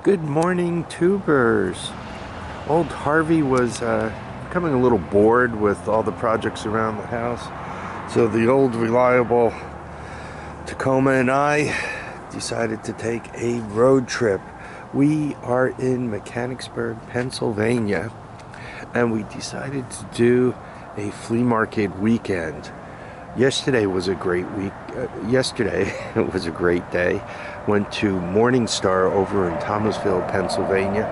Good morning, tubers. Old Harvey was becoming a little bored with all the projects around the house. So the old reliable Tacoma and I decided to take a road trip. We are in Mechanicsburg, Pennsylvania, and we decided to do a flea market weekend. Yesterday was a great week. Yesterday it was a great day. Went to Morningstar over in Thomasville, Pennsylvania.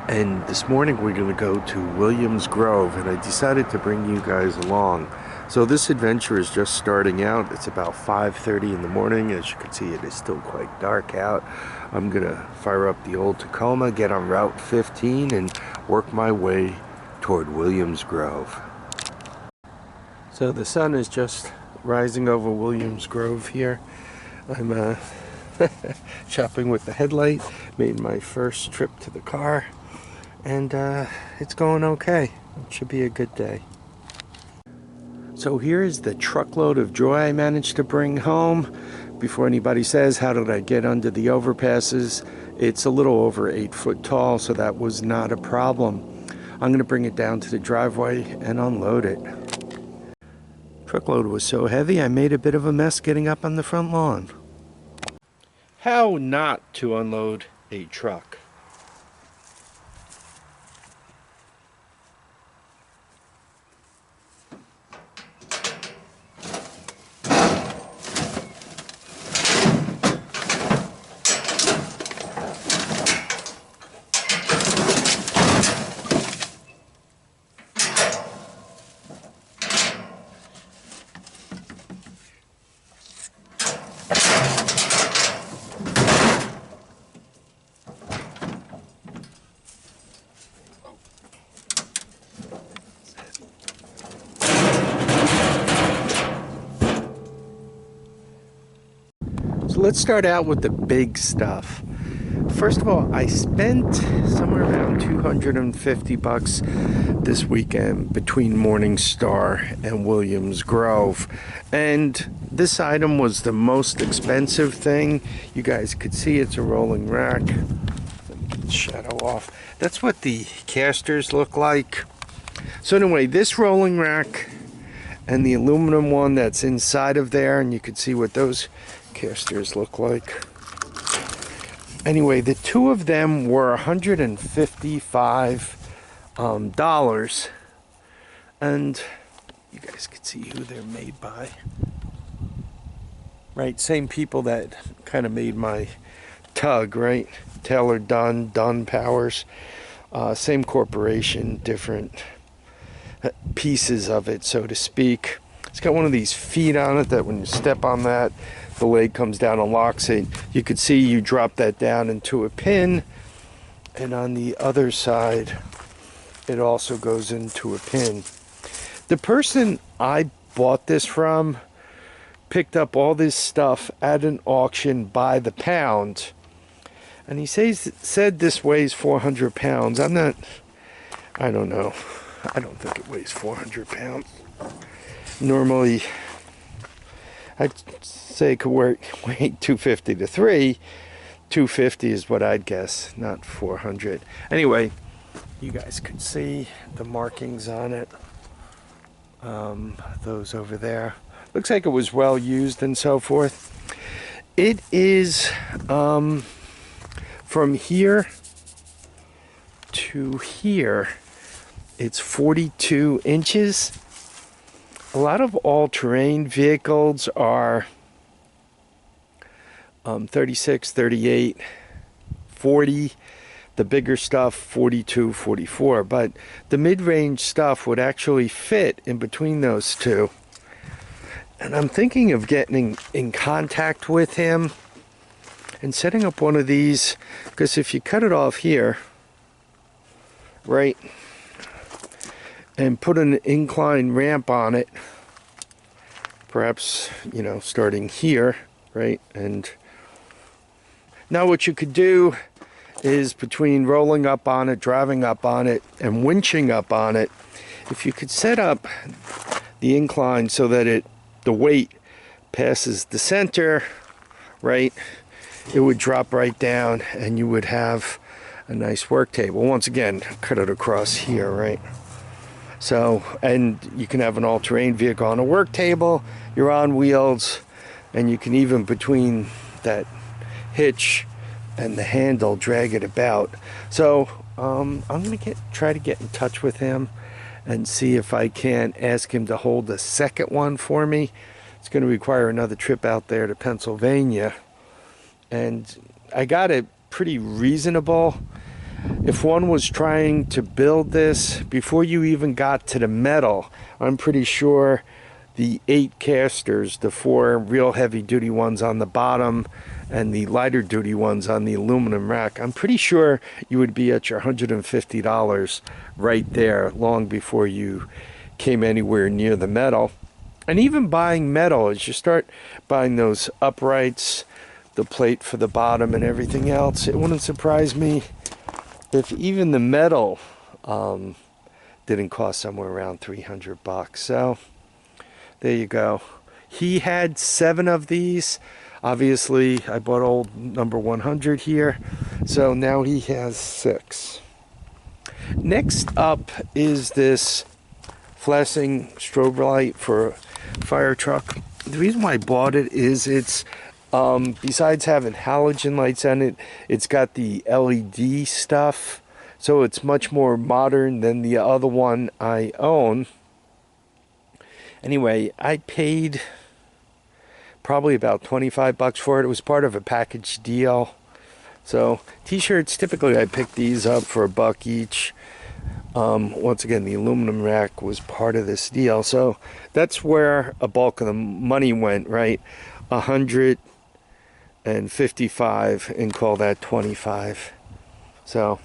And this morning we're going to go to Williams Grove, and I decided to bring you guys along. So this adventure is just starting out. It's about 5:30 in the morning. As you can see, it is still quite dark out. I'm going to fire up the old Tacoma, get on Route 15, and work my way toward Williams Grove. So the sun is just rising over Williams Grove here. I'm shopping with the headlight. Made my first trip to the car, and it's going okay. It should be a good day. So here is the truckload of joy I managed to bring home. Before anybody says, how did I get under the overpasses? It's a little over 8 foot tall, so that was not a problem. I'm going to bring it down to the driveway and unload it. Truckload was so heavy I made a bit of a mess getting up on the front lawn. How not to unload a truck? So let's start out with the big stuff. First of all, I spent somewhere around $250 this weekend between Morningstar and Williams Grove. And this item was the most expensive thing. You guys could see it's a rolling rack. Shadow off. That's what the casters look like. So anyway, this rolling rack and the aluminum one that's inside of there, and you can see what those casters look like. Anyway, the two of them were $155, and you guys can see who they're made by. Right, same people that kind of made my tug, right? Taylor Dunn Powers, same corporation, different pieces of it, so to speak. It's got one of these feet on it that when you step on that, the leg comes down and locks it. You could see you drop that down into a pin, and on the other side it also goes into a pin. The person I bought this from picked up all this stuff at an auction by the pound, and he said this weighs 400 pounds. I don't know. I don't think it weighs 400 pounds. Normally I'd say it could weigh 250 to 250 is what I'd guess, not 400. Anyway, you guys could see the markings on it. Those over there. Looks like it was well used and so forth. It is from here to here, it's 42 inches. A lot of all-terrain vehicles are 36, 38, 40. The bigger stuff, 42, 44. But the mid-range stuff would actually fit in between those two. And I'm thinking of getting in contact with him and setting up one of these, because if you cut it off here, right, and put an incline ramp on it, perhaps, you know, starting here, right? And now what you could do is, between rolling up on it, driving up on it, and winching up on it, if you could set up the incline so that the weight passes the center, right, it would drop right down and you would have a nice work table. Once again, cut it across here, right? So, and you can have an all-terrain vehicle on a work table, you're on wheels, and you can even between that hitch and the handle drag it about. So I'm gonna try to get in touch with him and see if I can ask him to hold the second one for me. It's going to require another trip out there to Pennsylvania, and I got it pretty reasonable. If one was trying to build this before you even got to the metal, I'm pretty sure the 8 casters, the 4 real heavy duty ones on the bottom and the lighter duty ones on the aluminum rack, I'm pretty sure you would be at your $150 right there long before you came anywhere near the metal. And even buying metal, as you start buying those uprights, the plate for the bottom and everything else, it wouldn't surprise me if even the metal didn't cost somewhere around $300. So there you go. He had 7 of these. Obviously, I bought old number 100 here, so now he has 6. Next up is this flashing strobe light for a fire truck. The reason why I bought it is it's besides having halogen lights on it, it's got the LED stuff, so it's much more modern than the other one I own. Anyway, I paid probably about $25 for it. It was part of a package deal. So t-shirts, typically I pick these up for $1 each. Once again, the aluminum rack was part of this deal, so that's where a bulk of the money went, right? 155 and call that 25. So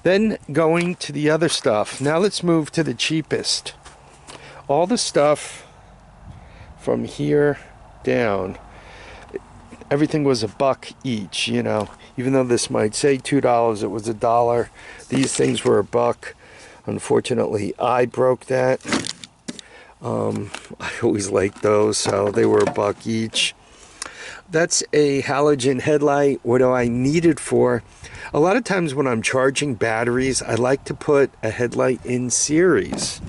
then going to the other stuff. Now let's move to the cheapest. All the stuff from here down, everything was $1 each, you know. Even though this might say $2, it was $1. These things were $1. Unfortunately, I broke that. I always liked those, so they were $1 each. That's a halogen headlight. What do I need it for? A lot of times when I'm charging batteries, I like to put a headlight in series.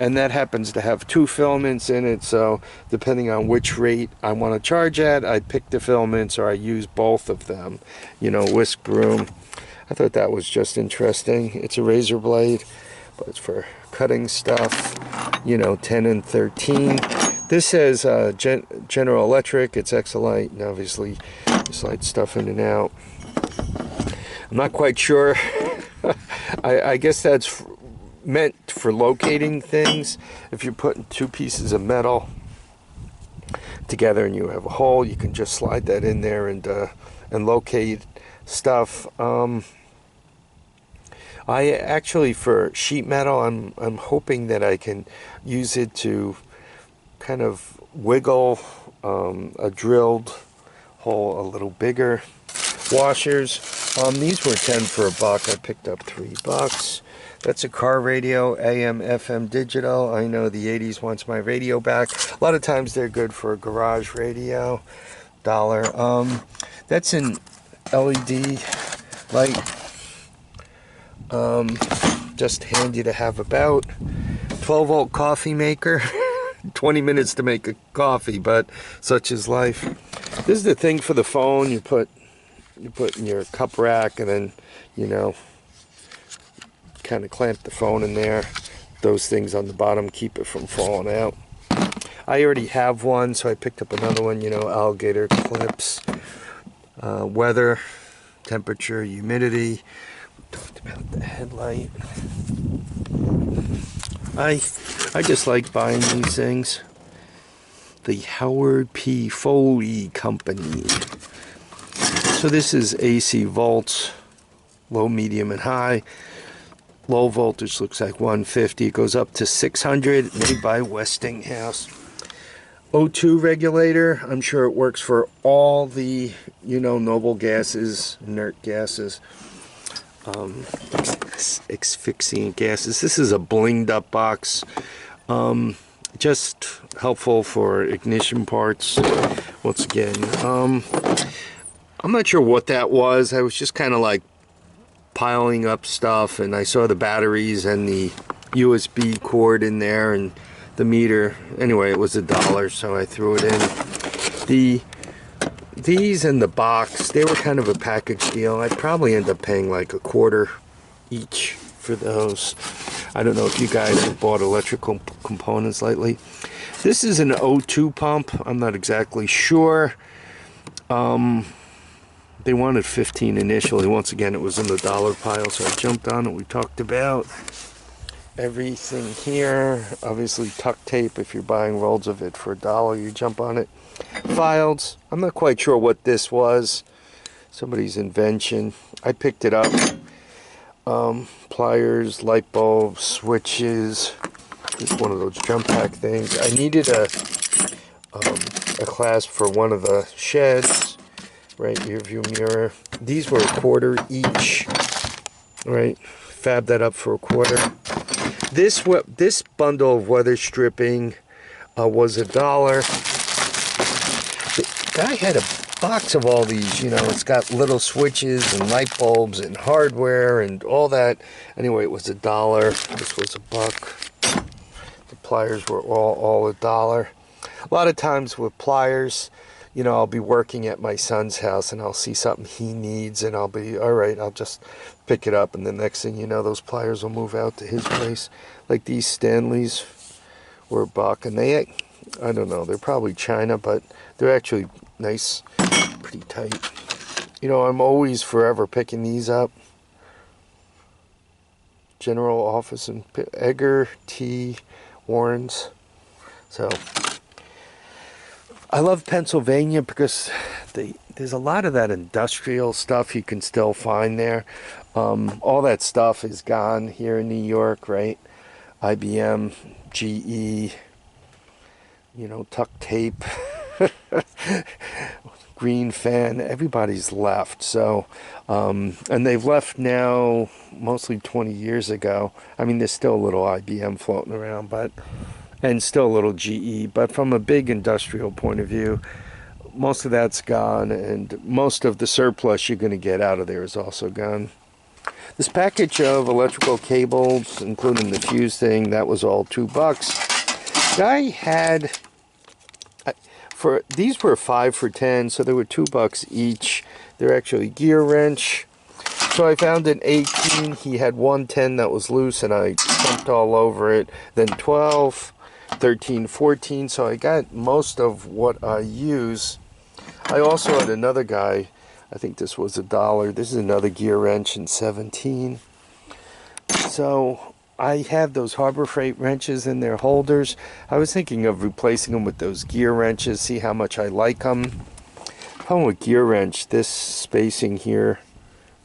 And that happens to have 2 filaments in it, so depending on which rate I want to charge at, I pick the filaments or I use both of them. You know, whisk broom. I thought that was just interesting. It's a razor blade, but it's for cutting stuff, you know, 10 and 13. This says General Electric, it's Exolite, and obviously just light stuff in and out. I'm not quite sure. I guess that's meant for locating things. If you're putting 2 pieces of metal together and you have a hole, you can just slide that in there and locate stuff. I actually, for sheet metal, I'm hoping that I can use it to kind of wiggle a drilled hole a little bigger. Washers, these were 10 for $1. I picked up $3. That's a car radio, AM, FM, digital. I know the 80s wants my radio back. A lot of times they're good for a garage radio. $1. That's an LED light. Just handy to have about. 12-volt coffee maker. 20 minutes to make a coffee, but such is life. This is the thing for the phone. You put in your cup rack and then, you know, kind of clamp the phone in there. Those things on the bottom keep it from falling out. I already have one, so I picked up another one, you know, alligator clips. Weather, temperature, humidity. We talked about the headlight. I just like buying these things. The Howard P. Foley Company. So this is AC volts, low, medium, and high. Low voltage looks like 150. It goes up to 600, made by Westinghouse. O2 regulator. I'm sure it works for all the, you know, noble gases, inert gases, asphyxiant gases. This is a blinged up box. Just helpful for ignition parts. Once again, I'm not sure what that was. I was just kind of like piling up stuff, and I saw the batteries and the USB cord in there and the meter. Anyway, it was $1, so I threw it in. These and the box, they were kind of a package deal. I'd probably end up paying like $1 each for those. I don't know if you guys have bought electrical components lately. This is an O2 pump. I'm not exactly sure. They wanted 15 initially. Once again, it was in the dollar pile, so I jumped on it. We talked about everything here. Obviously, tuck tape. If you're buying rolls of it for $1, you jump on it. Files. I'm not quite sure what this was. Somebody's invention. I picked it up. Pliers, light bulbs, switches. Just one of those jump pack things. I needed a clasp for one of the sheds. Right, rear view mirror. These were $1 each. Right, fab that up for $1. This bundle of weather stripping was $1. The guy had a box of all these, you know, it's got little switches and light bulbs and hardware and all that. Anyway, it was $1. This was $1. The pliers were all $1. A lot of times with pliers, you know, I'll be working at my son's house and I'll see something he needs and I'll be, all right, I'll just pick it up, and the next thing you know, those pliers will move out to his place. Like these Stanleys were $1, and they, I don't know, they're probably China, but they're actually nice, pretty tight. You know, I'm always forever picking these up. General Office and Edgar T. Warren's. So I love Pennsylvania because there's a lot of that industrial stuff you can still find there. All that stuff is gone here in New York, right? IBM, GE, you know, tuck tape, Green Fan, everybody's left. So, and they've left now mostly 20 years ago. I mean, there's still a little IBM floating around, and still a little GE, but from a big industrial point of view, most of that's gone, and most of the surplus you're going to get out of there is also gone. This package of electrical cables, including the fuse thing, that was all $2. Guy had, these were 5 for $10, so they were $2 each. They're actually gear wrench. So I found an 18. He had 110 that was loose, and I jumped all over it. Then 12. 13, 14, so I got most of what I use. I also had another guy, I think this was $1. This is another gear wrench in 17. So I have those Harbor Freight wrenches in their holders. I was thinking of replacing them with those gear wrenches, see how much I like them. Problem with gear wrench, this spacing here,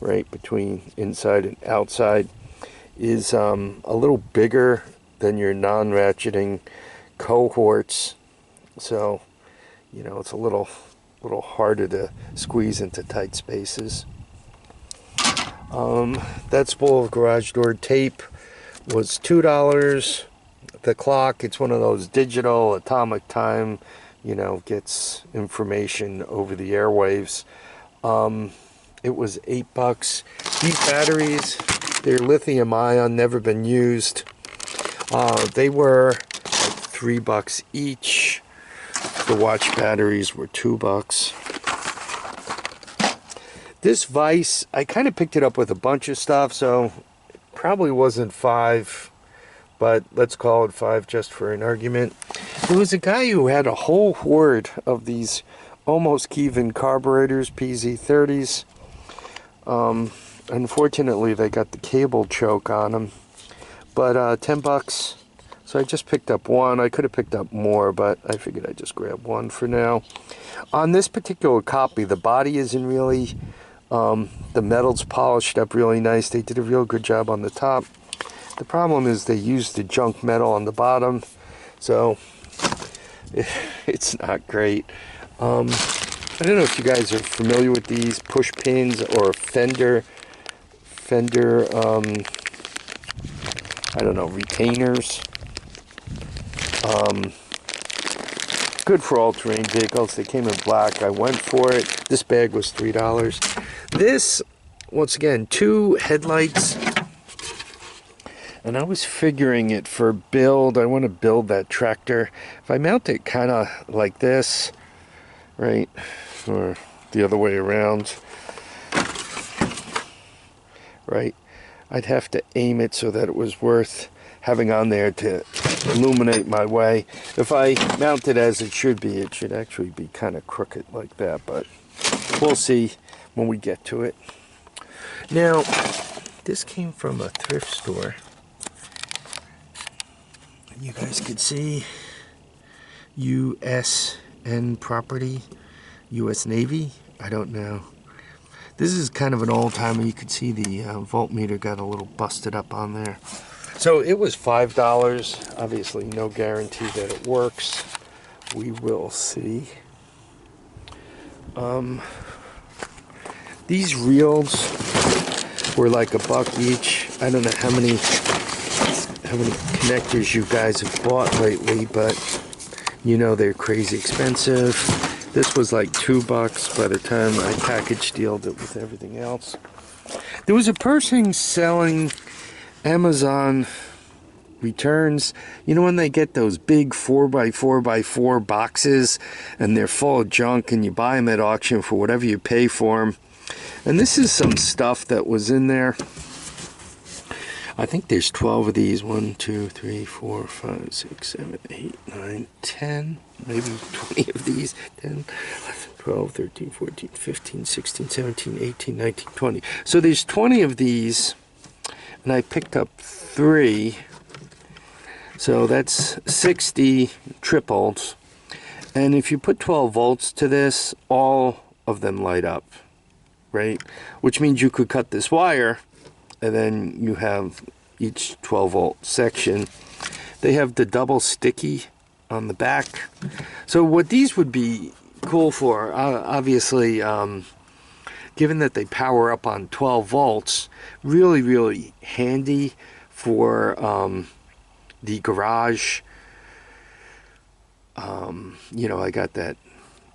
right between inside and outside, is a little bigger than your non-ratcheting cohorts, so you know it's a little harder to squeeze into tight spaces. That spool of garage door tape was $2. The clock, it's one of those digital atomic time, you know, gets information over the airwaves. It was $8. These batteries, they're lithium ion, never been used. They were like $3 each. The watch batteries were $2. This vise, I kind of picked it up with a bunch of stuff, so it probably wasn't $5, but let's call it $5 just for an argument. There was a guy who had a whole horde of these almost Kevin carburetors, PZ30s. Unfortunately, they got the cable choke on them. But $10, so I just picked up one. I could have picked up more, but I figured I'd just grab one for now. On this particular copy, the body isn't really, the metal's polished up really nice. They did a real good job on the top. The problem is they used the junk metal on the bottom, so it's not great. I don't know if you guys are familiar with these push pins or fender I don't know, retainers. good for all-terrain vehicles. They came in black. I went for it. This bag was $3. This, once again, 2 headlights. And I was figuring it for build. I want to build that tractor. If I mount it kind of like this, right, or the other way around, right, I'd have to aim it so that it was worth having on there to illuminate my way. If I mount it as it should actually be kind of crooked like that, but we'll see when we get to it. Now, this came from a thrift store. You guys could see USN Property, US Navy. I don't know. This is kind of an old timer. You could see the voltmeter got a little busted up on there. So it was $5. Obviously, no guarantee that it works. We will see. These reels were like $1 each. I don't know how many connectors you guys have bought lately, but you know they're crazy expensive. This was like $2 by the time I package dealed it with everything else. There was a person selling Amazon returns. You know when they get those big 4x4x4 boxes and they're full of junk and you buy them at auction for whatever you pay for them. And this is some stuff that was in there. I think there's 12 of these. 1, 2, 3, 4, 5, 6, 7, 8, 9, 10. Maybe 20 of these. 10, 11, 12, 13, 14, 15, 16, 17, 18, 19, 20. So there's 20 of these. And I picked up 3. So that's 60 triples. And if you put 12 volts to this, all of them light up, right? Which means you could cut this wire, and then you have each 12 volt section. They have the double sticky on the back. So what these would be cool for, obviously, given that they power up on 12 volts, really handy for the garage. You know, I got that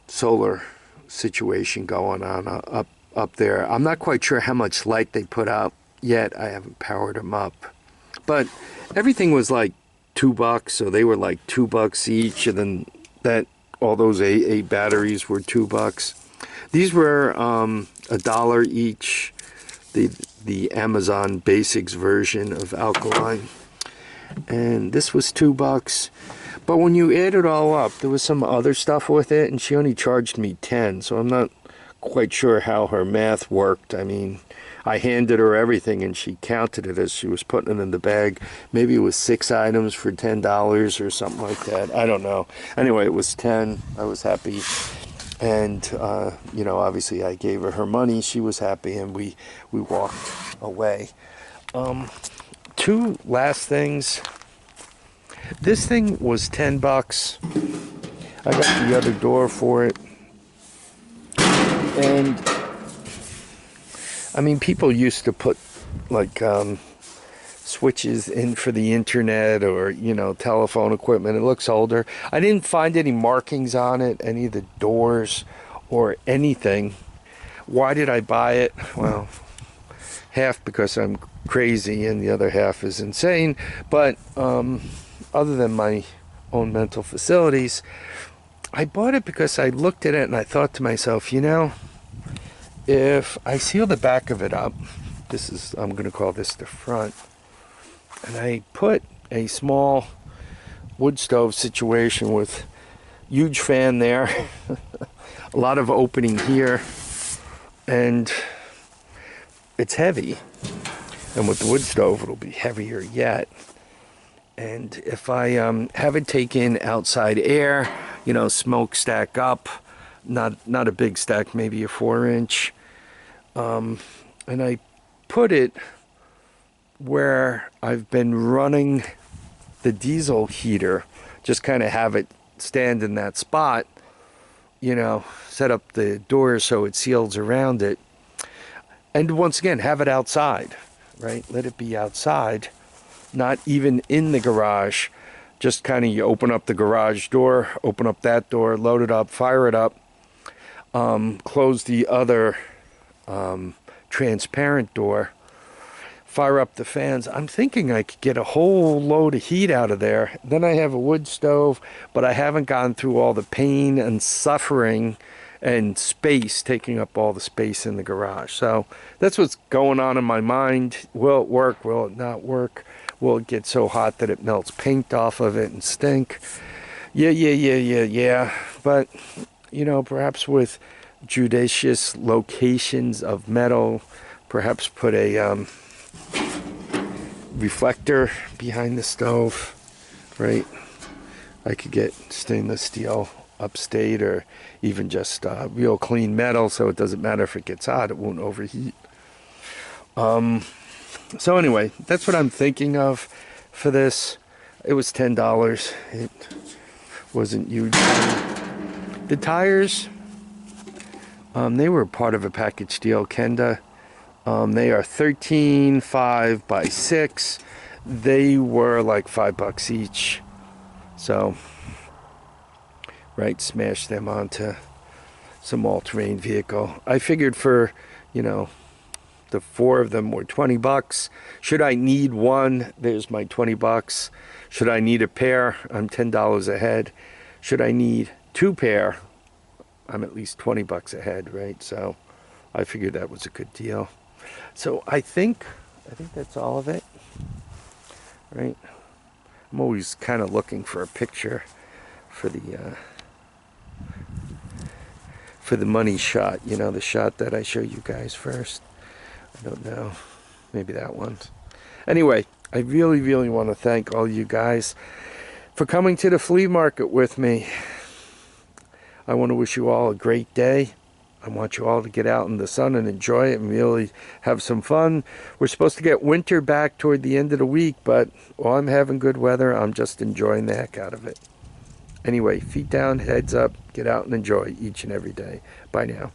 solar situation going on up there. I'm not quite sure how much light they put out yet. I haven't powered them up, but everything was like $2, so they were like $2 each, and then that all those AA batteries were $2. These were $1 each. The Amazon Basics version of alkaline, and this was $2. But when you add it all up, there was some other stuff with it, and she only charged me 10, so I'm not quite sure how her math worked. I mean, I handed her everything and she counted it as she was putting it in the bag. Maybe it was 6 items for $10 or something like that. I don't know. Anyway, it was 10. I was happy. And, you know, obviously I gave her money. She was happy, and we walked away. 2 last things. This thing was $10. I got the other door for it. And I mean, people used to put like switches in for the internet, or, you know, telephone equipment. It looks older. I didn't find any markings on it, any of the doors or anything. Why did I buy it? Well, half because I'm crazy and the other half is insane. But other than my own mental facilities, I bought it because I looked at it and I thought to myself, you know, if I seal the back of it up, this is, I'm going to call this the front, and I put a small wood stove situation with huge fan there, a lot of opening here, and it's heavy, and with the wood stove it'll be heavier yet. And if I have it take in outside air, you know, smokestack up, not a big stack, maybe a 4-inch, and I put it where I've been running the diesel heater, just kind of have it stand in that spot, you know, set up the door so it seals around it, and once again have it outside, right? Let it be outside, not even in the garage, Just kind of, you open up the garage door, open up that door, load it up, fire it up, close the other transparent door, fire up the fans. I'm thinking I could get a whole load of heat out of there. Then I have a wood stove, but I haven't gone through all the pain and suffering and space, taking up all the space in the garage. So that's what's going on in my mind. Will it work? Will it not work? Will it get so hot that it melts paint off of it and stink? Yeah. But, you know, perhaps with judicious locations of metal, perhaps put a reflector behind the stove, right? I could get stainless steel upstate, or even just real clean metal, so it doesn't matter if it gets hot, it won't overheat. So anyway, that's what I'm thinking of for this. It was $10. It wasn't huge. The tires, they were part of a package deal, Kenda. They are 13.5 by 6. They were like $5 each. So, right, smash them onto some all-terrain vehicle. I figured for, you know, the 4 of them were $20. Should I need one, there's my $20. Should I need a pair, I'm $10 ahead. Should I need 2 pair, I'm at least $20 ahead, right? So I figured that was a good deal. So I think that's all of it, right? I'm always kind of looking for a picture for the money shot, you know, the shot that I show you guys first. I don't know, maybe that one. Anyway, I really want to thank all you guys for coming to the flea market with me. I want to wish you all a great day. I want you all to get out in the sun and enjoy it and really have some fun. We're supposed to get winter back toward the end of the week, but while I'm having good weather, I'm just enjoying the heck out of it. Anyway, feet down, heads up, get out and enjoy each and every day. Bye now.